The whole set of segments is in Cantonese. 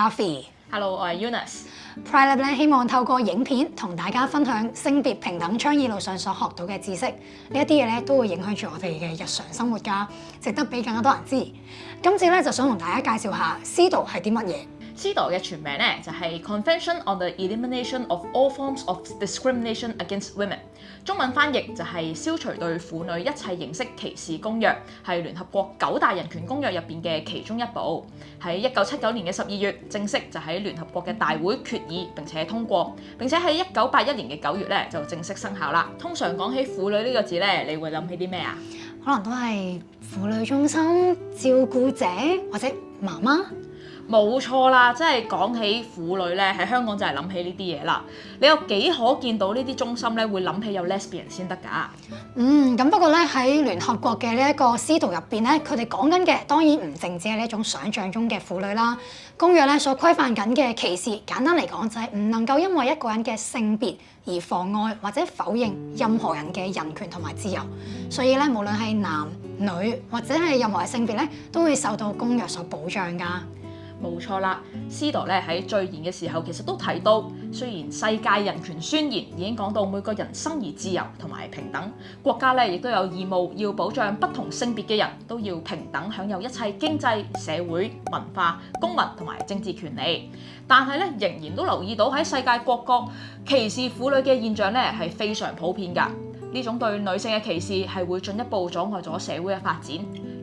Kathy。Hello， 我係 Eunice。Pride Lab 咧希望透過影片同大家分享性別平等倡議路上所學到嘅知識，呢一啲嘢咧都會影響住我哋嘅日常生活㗎，值得俾更加多人知。今次咧就想同大家介紹下 CEDAW 係啲乜嘢。CEDAW 嘅全名咧就係 Convention on the Elimination of All Forms of Discrimination Against Women， 中文翻譯就係消除對婦女一切形式歧視公約，係聯合國9大人權公約入邊嘅其中一部。喺1979年嘅12月，正式就喺聯合國嘅大會決議並且通過，並且喺1981年嘅9月咧就正式生效啦。通常講起婦女呢個字咧，你會諗起啲咩啊？可能都係婦女中心、照顧者或者媽媽。冇錯啦，即係講起婦女咧，喺香港就係諗起呢啲嘢啦。你有幾可見到呢啲中心咧會諗起有 lesbian 先得㗎？咁不過咧喺聯合國嘅呢一個 CEDAW 入邊咧，佢哋講緊嘅當然唔淨止係呢一種想像中嘅婦女啦。公約咧所規範緊嘅歧視，簡單嚟講就係唔能夠因為一個人嘅性別而妨礙或者否認任何人嘅人權同埋自由。所以咧，無論係男女或者係任何嘅性別咧，都會受到公約所保障㗎。冇錯啦 ，CEDAW 咧喺序言嘅時候其實都提到，雖然世界人權宣言已經講到每個人生而自由同埋平等，國家咧亦都有義務要保障不同性別嘅人都要平等享有一切經濟、社會、文化、公民同埋政治權利，但係咧仍然都留意到喺世界各國歧視婦女嘅現象咧係非常普遍㗎。呢種對女性嘅歧視係會進一步阻礙咗社會嘅發展。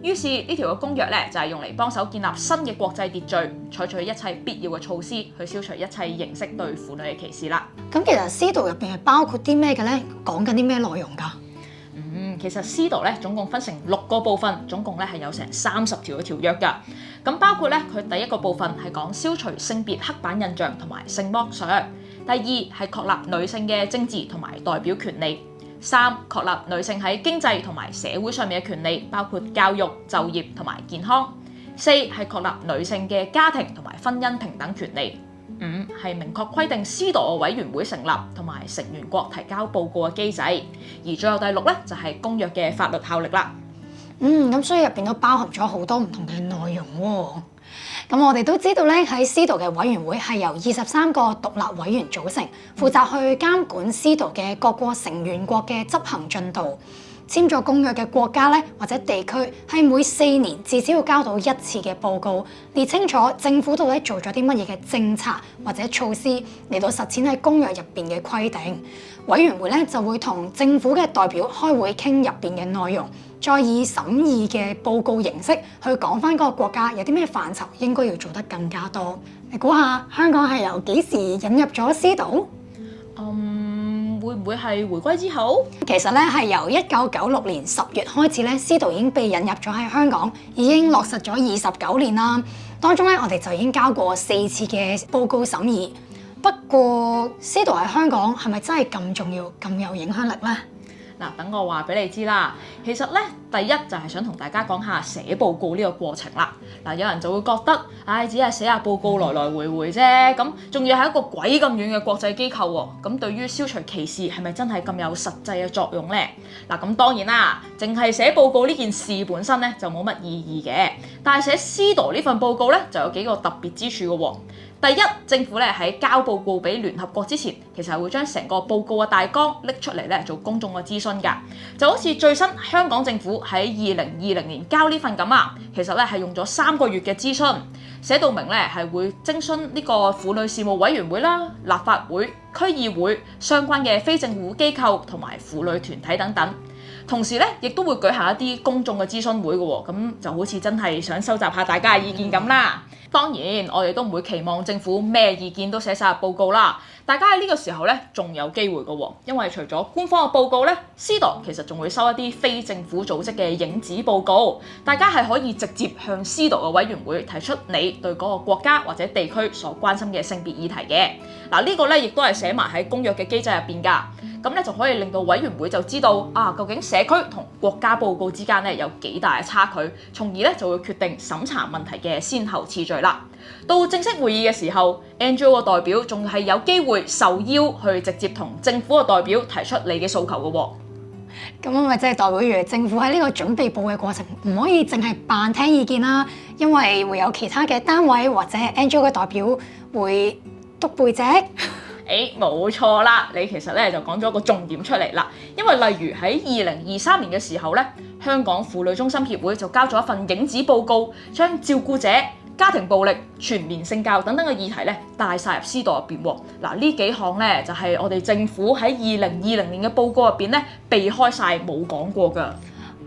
於是呢條嘅公約咧就係用嚟幫手建立新嘅國際秩序，採取一切必要嘅措施去消除一切形式對婦女嘅歧視啦。咁其實 CEDAW 入邊係包括啲咩嘅咧？講緊啲咩內容㗎？其實 CEDAW 咧總共分成6個部分，總共咧係有成30條嘅條約㗎。咁包括咧佢第一個部分係講消除性別刻板印象同埋性剝削，第二係確立女性嘅政治同埋代表權利。3. 確立女性喺經濟同埋社會上面嘅權利，包括教育、就業同埋健康。4. 係確立女性嘅家庭同埋婚姻平等權利。5. 係明確規定 CEDAW 委員會成立同埋成員國提交報告嘅機制。而最後第6咧就係公約嘅法律效力啦。咁所以入邊都包含咗好多唔同嘅內容喎。咁我哋都知道咧，喺 CEDAW 嘅委員會係由23個獨立委員組成，負責去監管 CEDAW 嘅各個成員國嘅執行進度。簽咗公約嘅國家咧或者地區係每4年至少要交到1次嘅報告，列清楚政府度咧做咗啲乜嘢嘅政策或者措施嚟到實踐喺公約入邊嘅規定。委員會咧就會同政府嘅代表開會傾入邊嘅內容，再以審議嘅報告形式去講翻嗰個國家有啲咩範疇應該要做得更加多。你估下香港係由幾時引入咗 CEDAW？會唔會係回歸之後？其實咧係由1996年10月開始咧 ，CEDAW 已經被引入咗喺香港，已經落實咗29年啦。當中咧我哋就已經交過4次嘅報告審議。不過 CEDAW 喺香港係咪真係咁重要、咁有影響力咧？嗱，等我話俾你知啦。其實咧，第一就係想同大家講下寫報告呢個過程啦。嗱，有人就會覺得，只係寫下報告來來回回啫，咁仲要係一個鬼咁遠嘅國際機構喎。咁對於消除歧視係咪真係咁有實際嘅作用呢？嗱，咁當然啦，淨係寫報告呢件事本身咧就冇乜意義嘅。但係寫 CEDAW 呢份報告咧就有幾個特別之處嘅喎。第一，政府咧喺交報告俾聯合國之前，其實係會將成個報告嘅大綱拎出嚟咧做公眾嘅諮詢㗎。就好似最新香港政府喺2020年交呢份咁啊，其實咧係用咗3個月嘅諮詢，寫到明咧係會徵詢呢個婦女事務委員會啦、立法會、區議會、相關嘅非政府機構同埋婦女團體等等。同時咧，亦都會舉行一啲公眾嘅諮詢會嘅喎，咁就好似真係想收集下大家嘅意見咁啦。當然，我哋都唔會期望政府咩意見都寫晒入報告啦。大家喺呢個時候咧，仲有機會嘅喎，因為除咗官方嘅報告咧 ，CEDAW 其實仲會收一啲非政府組織嘅影子報告，大家係可以直接向 CEDAW 嘅委員會提出你對嗰個國家或者地區所關心嘅性別議題嘅。嗱，呢個咧亦都係寫埋喺公約嘅機制入邊㗎。咁咧就可以令到委員會就知道究竟社區同國家報告之間咧有幾大嘅差距，從而咧就會決定審查問題嘅先後次序啦。到正式會議嘅時候 ，NGO 嘅代表仲係有機會受邀去直接同政府嘅代表提出你嘅訴求嘅喎。咁咪即係代表住政府喺呢個準備報嘅過程，唔可以淨係扮聽意見啦，因為會有其他嘅單位或者 NGO 嘅代表會督背脊。冇錯啦，你其實咧就講咗個重點出嚟啦。因為例如喺2023年嘅時候咧，香港婦女中心協會就交咗一份影子報告，將照顧者、家庭暴力、全面性教育等等嘅議題咧帶晒入司道入邊喎。嗱，呢幾項咧就係我哋政府喺2020年嘅報告入邊咧避開晒冇講過㗎。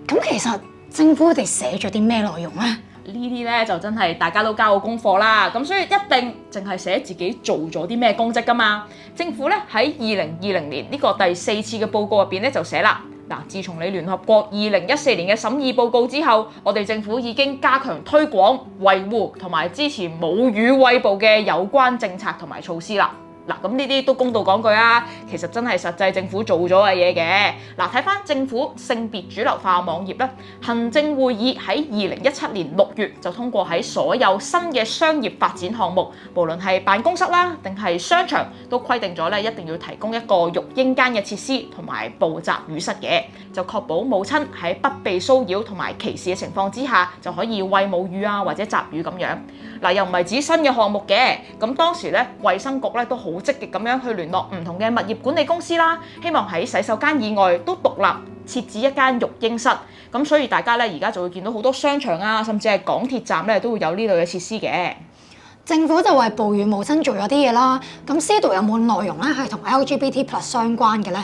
咁其實政府佢哋寫咗啲咩內容咧？呢啲咧就真係大家都交過功課啦，咁所以一定淨係寫自己做咗啲咩功績㗎嘛。政府咧喺2020年呢個第4次嘅報告入邊咧就寫啦，嗱，自從你聯合國2014年嘅審議報告之後，我哋政府已經加強推廣、維護同埋支持母乳餵哺嘅有關政策同埋措施啦。嗱，咁呢啲都公道講句啊，其實真係實際政府做咗嘅嘢嘅。嗱，睇翻政府性別主流化網頁咧，行政會議喺2017年6月就通過喺所有新嘅商業發展項目，無論係辦公室啦定係商場，都規定咗咧一定要提供一個育嬰間嘅設施同埋哺集乳室嘅，就確保母親喺不被騷擾同埋歧視嘅情況之下，就可以餵母乳啊或者集乳咁樣。嗱，又唔係指新嘅項目嘅，咁當時咧衛生局咧都好積極咁樣去聯絡唔同嘅物業管理公司啦，希望喺洗手間以外都獨立設置一間育嬰室。咁所以大家咧而家就會見到好多商場啊，甚至係港鐵站咧都會有呢類嘅設施嘅。政府就為哺乳母親做咗啲嘢啦。咁司徒有冇內容咧係同 LGBT+ 相關嘅咧？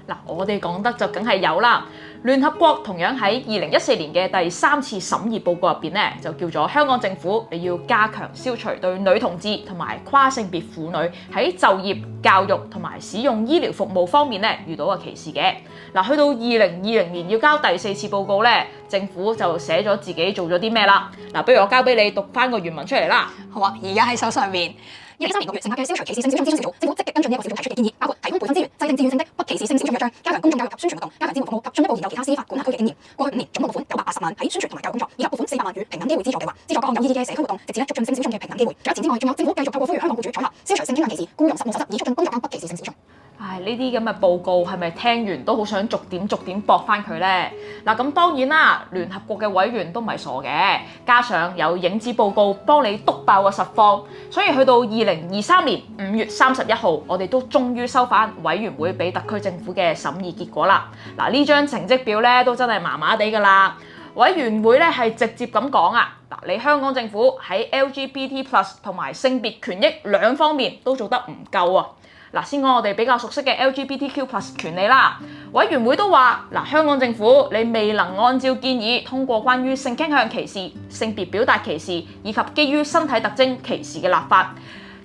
嗱，我哋講得就梗係有啦。聯合國同樣喺2014年嘅第3次審議報告入邊咧，就叫咗香港政府你要加強消除對女同志同埋跨性別婦女喺就業、教育同埋使用醫療服務方面咧遇到嘅歧視嘅。嗱，去到2020年要交第4次報告咧，政府就寫咗自己做咗啲咩啦。嗱，不如我交俾你讀翻個原文出嚟啦。好啊，而家喺手上面。2013年6月成立嘅消除歧視性小眾諮詢小組，政府積極跟進呢一個小組提出嘅建議，包括提供培訓資源、制定自願性的不歧視性小眾約章、加強公眾教育及宣傳活動、加強支援服務及進一步研究其他司法管轄區嘅經驗。過去5年總共撥款980萬喺宣傳同埋教育工作，以及撥款400萬予平等機會資助計劃，資助各項有意義嘅社區活動，直至促進性小眾嘅平等機會。除咗錢之外，仲有政府繼續透過呼籲香港僱主採納消除性傾向歧視、僱傭實務守則，以促進工作間不歧視性小眾。呢啲咁嘅報告係咪聽完都好想逐點駁翻佢呢？嗱，咁當然啦，聯合國嘅委員都唔係傻嘅，加上有影子報告幫你篤爆個實況，所以去到2023年5月31號，我哋都終於收翻委員會俾特區政府嘅審議結果啦。嗱，呢張成績表咧都真係麻麻地㗎啦。委員會咧係直接咁講啊，嗱，你香港政府喺 LGBT+ 同埋性別權益兩方面都做得唔夠啊。嗱，先講我哋比較熟悉嘅 LGBTQ+ 權利啦。委員會都話，香港政府你未能按照建議通過關於性傾向歧視、性別表達歧視以及基於身體特徵歧視嘅立法，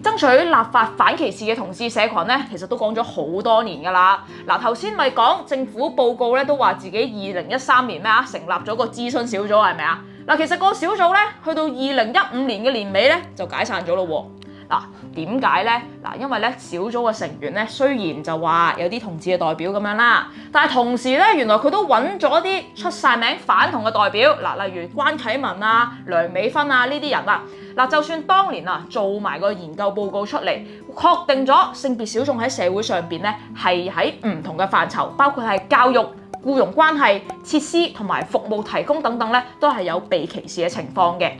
爭取立法反歧視嘅同志社群咧，其實都講咗好多年㗎啦。嗱，頭先咪講政府報告咧都話自己2013年成立咗個諮詢小組係咪啊？嗱，其實個小組咧去到2015年嘅年尾咧就解散咗咯喎。嗱，點解咧？嗱，因為咧小組嘅成員咧雖然就話有啲同志嘅代表咁樣啦，但係同時咧原來佢都揾咗啲出晒名反同嘅代表，嗱，例如關啟文啊、梁美芬啊呢啲人啊，嗱，就算當年做埋個研究報告出嚟，確定咗性別小眾喺社會上邊咧係喺唔同嘅範疇，包括係教育、僱傭關係、設施同埋服務提供等等咧，都係有被歧視嘅情況嘅。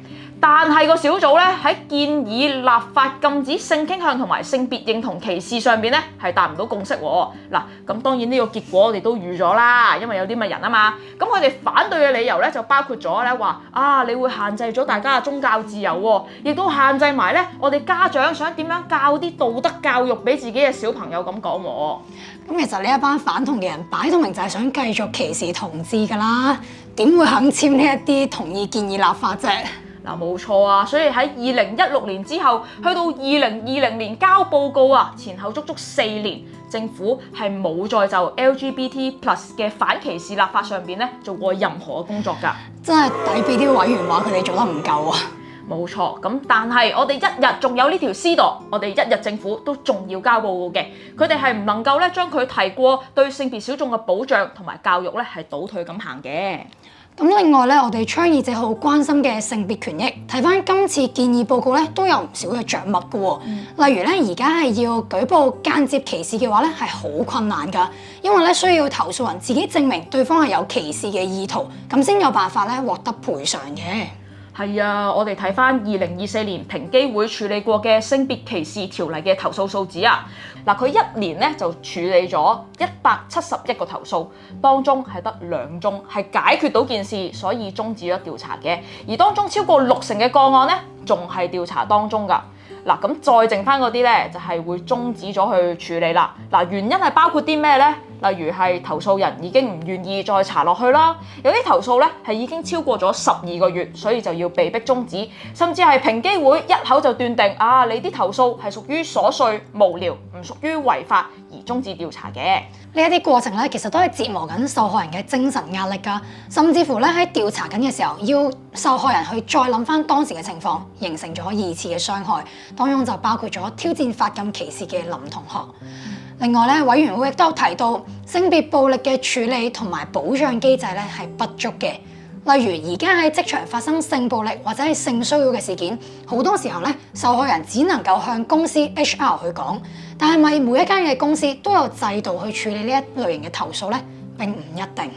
但係個小組咧喺建議立法禁止性傾向同埋性別認同歧視上邊咧係達唔到共識喎。嗱，咁當然呢個結果我哋都預咗啦，因為有啲乜人啊嘛。咁佢哋反對嘅理由咧就包括咗咧話你會限制咗大家嘅宗教自由喎，亦都限制埋咧我哋家長想點樣教啲道德教育俾自己嘅小朋友咁講喎。咁其實呢一班反同嘅人擺到明就係想繼續歧視同志㗎啦，點會肯簽呢一啲同意建議立法啫？嗱，冇錯啊，所以喺2016年之後，去到2020年交報告前後足足4年，政府係冇再就 LGBT+ 嘅反歧視立法上邊咧做過任何嘅工作㗎。真係抵俾啲委員話佢哋做得唔夠啊！冇錯，咁但係我哋一日仲有呢條私道，我哋一日政府都仲要交報告嘅，佢哋係唔能夠咧將佢提過對性別小眾嘅保障同埋教育咧係倒退咁行嘅。咁另外咧，我哋倡議者好關心嘅性別權益，睇翻今次建議報告咧，都有唔少嘅著墨嘅喎。例如咧，而家係要舉報間接歧視嘅話咧，係好困難㗎，因為咧需要投訴人自己證明對方係有歧視嘅意圖，咁先有辦法咧獲得賠償嘅。係啊，我哋睇翻2024年平機會處理過嘅性別歧視條例嘅投訴數字啊，嗱佢一年咧就處理咗171個投訴，當中係得2宗係解決到件事，所以終止咗調查嘅，而當中超過60成嘅個案咧，仲係調查當中㗎。嗱咁再剩翻嗰啲咧，就係會終止咗去處理啦。嗱原因係包括啲咩咧？例如係投訴人已經唔願意再查落去啦，有啲投訴咧係已經超過咗12個月，所以就要被逼終止，甚至係平機會一口就斷定你啲投訴係屬於瑣碎無聊，唔屬於違法而終止調查嘅。呢一啲過程咧，其實都係折磨緊受害人嘅精神壓力㗎，甚至乎咧喺調查緊嘅時候，要受害人去再諗翻當時嘅情況，形成咗2次嘅傷害，當中就包括咗挑戰法禁歧視嘅林同學。另外咧，委員會亦都有提到性別暴力嘅處理同埋保障機制咧係不足嘅。例如而家喺職場發生性暴力或者係性騷擾嘅事件，好多時候咧受害人只能夠向公司 HR 去講，但係咪每一間嘅公司都有制度去處理呢一類型嘅投訴咧？並唔一定。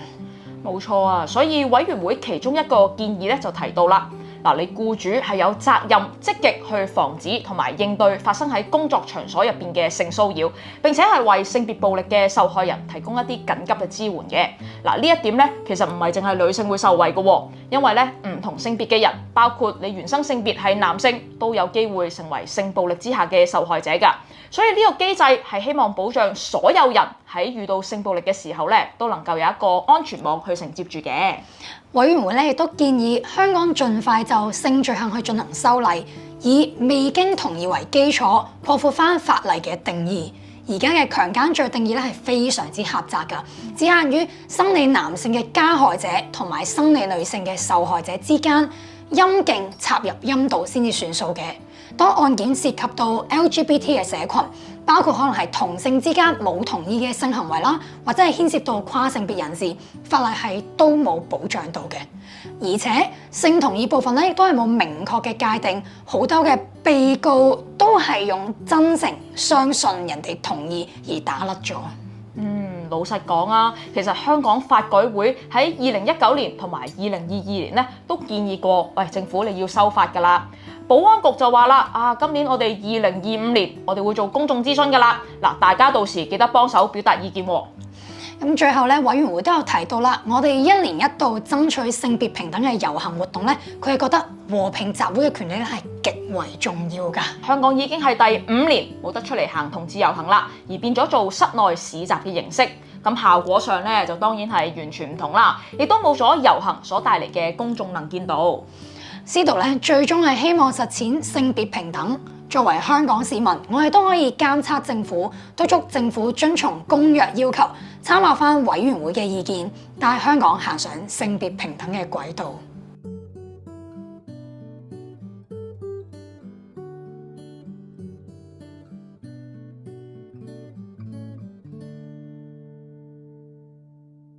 冇錯啊，所以委員會其中一個建議咧就提到啦。嗱，你僱主係有責任積極去防止同埋應對發生喺工作場所入邊嘅性騷擾，並且係為性別暴力嘅受害人提供一啲緊急嘅支援嘅。嗱，呢一點咧其實唔係淨係女性會受惠嘅喎，因為咧唔同性別嘅人，包括你原生性別係男性，都有機會成為性暴力之下嘅受害者㗎。所以呢個機制係希望保障所有人喺遇到性暴力嘅時候咧，都能夠有一個安全網去承接住嘅。委員會咧亦都建議香港盡快就性罪行去進行修例，以未經同意為基礎，擴闊翻法例嘅定義。而家嘅強姦罪定義咧係非常之狹窄㗎，只限於生理男性嘅加害者同埋生理女性嘅受害者之間陰莖插入陰道先至算數嘅。當案件涉及到 LGBT 嘅社群，包括可能係同性之間冇同意嘅性行為啦，或者係牽涉到跨性別人士，法例係都冇保障到嘅。而且性同意部分咧亦都係冇明確嘅界定，好多嘅被告都係用真誠相信人哋同意而打甩咗。老實講啊，其實香港法改會喺2019年同埋2022年咧都建議過，喂，政府你要修法㗎啦。保安局就話啦，今年我哋2025年我哋會做公眾諮詢㗎啦。嗱，大家到時記得幫手表達意見喎。咁最後咧，委員會都有提到啦，我哋1年1度爭取性別平等嘅遊行活動咧，佢係覺得和平集會嘅權利咧係極為重要㗎。香港已經係第5年冇得出嚟行同志遊行啦，而變咗做室內市集嘅形式，咁效果上咧就當然係完全唔同啦，亦都冇咗遊行所帶嚟嘅公眾能見度。司徒咧最終係希望實踐性別平等。作為香港市民，我哋都可以監察政府，督促政府遵從公約要求，參考翻委員會嘅意見，帶香港行上性別平等嘅軌道。